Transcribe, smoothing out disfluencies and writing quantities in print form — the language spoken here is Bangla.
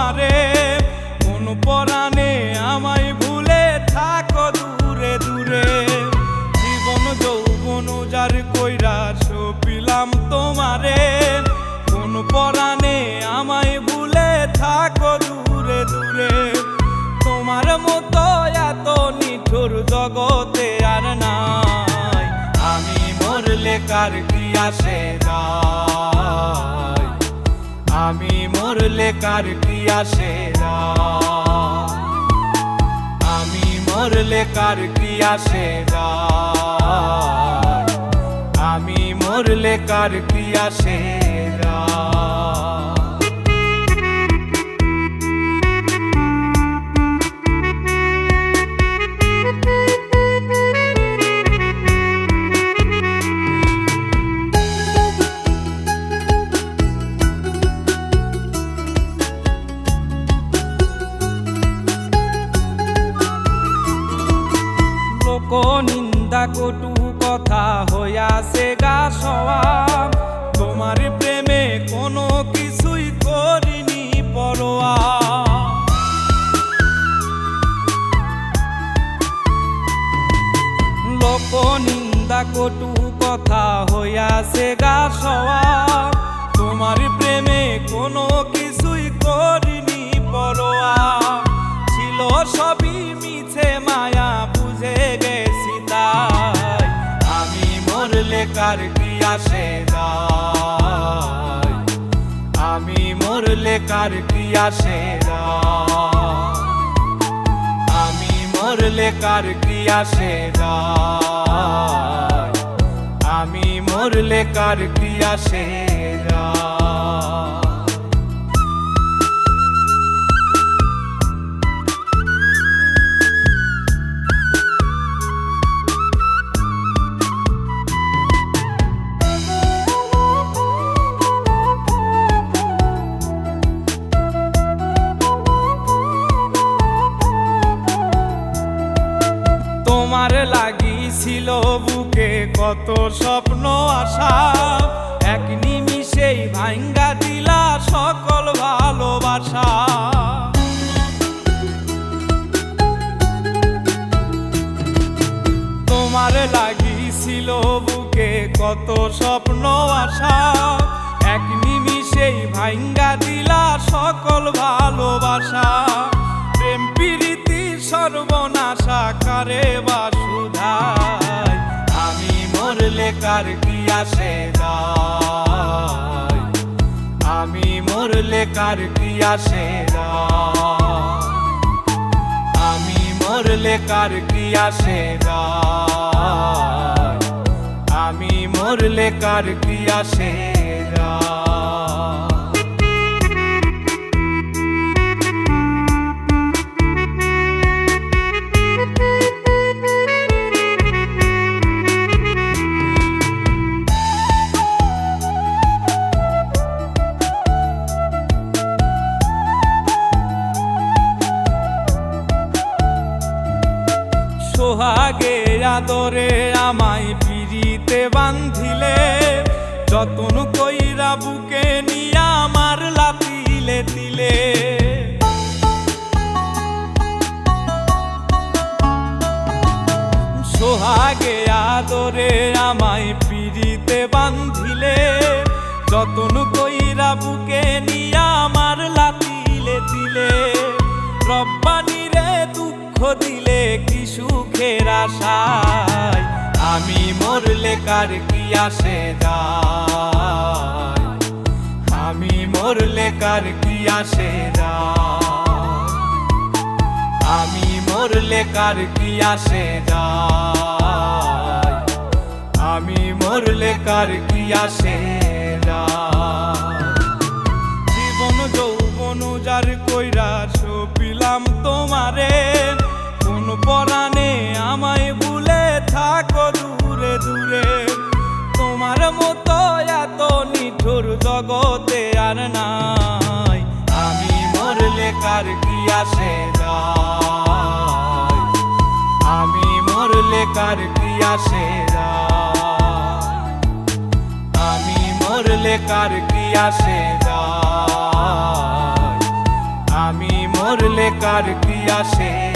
তোমারে, কোন পরাণে আমায় ভুলে থাকো দূরে দূরে। জীবন যৌবন যার কইরা সপিলাম তোমারে, কোন পরাণে আমায় ভুলে থাকো দূরে দূরে। তোমার মতো এত নিঠুর জগতে আর নাই, আমি মরলে কার কি আসে যায়, আমি মরলে কার কি আসে যায়, আমি মরলে কার কি আসে যায়, আমি মরলে কার কি আসে যায়। নিন্দা কটু কথা হইয়াছে গা সওয়াব, তোমার প্রেমে কোনো কিছুই করিনি পরোয়া। লোক নিন্দা কটু কথা হইয়াছে গা সওয়াব, তোমার প্রেমে কোনো কিছুই করিনি পরোয়া। ছিল সবই মিছে মায়া বুঝে গেছি তাই, আমি মরলে কার কি আসে যায়, আমি মরলে কার কি আসে যায়, আমি মরলে কার কি আসে যায়, আমি মরলে কার কি আসে যায়। তোমার লাগিছিল বুকে কত স্বপ্ন আশা, এক নিমিষেই ভাঙ্গা দিলা সকল ভালোবাসা। তোমার লাগিছিল বুকে কত স্বপ্ন আশা, এক নিমিষেই ভাঙ্গা দিলা সকল ভালোবাসা। প্রেম প্রীতি সর্বনাশা কারে বা সুধায়, আমি মরলে কার কি আসে যায়, আমি মরলে কার কি আসে যায়, আমি মরলে কার কি আসে যায়, আমি মরলে কার কি আসে যায়। সোহাগে আদরে আমায় পিরিতে বান্ধিলে, যতন কইরা বুকে নিয়া আমার লাতিলে দিলে। সোহাগে আদরে আমায় পিরিতে বান্ধিলে, যতন কইরা বুকে নিয়া আমার লাতিলে দিলে। রব্বানি রে দুঃখ দিলে কি সুখের আশায়, আমি মরলে কার কি আসে যায়, আমি মরলে কার কি আসে যায়, আমি মরলে কার কি আসে যায়, আমি মরলে কার কি আসে যায়। জীবন যৌবন যার কইরা সপিলাম তোমারে, কোন পরাণে আমায় ভুলে থাকো দূরে দূরে। তোমার মতো এত নিঠুর জগতে আর নাই, আমি মরলে কার কি আসে যায়, আমি মরলে কার কি আসে যায়, আমি মরলে কার কি আসে যায়, মরলে কার কি আসে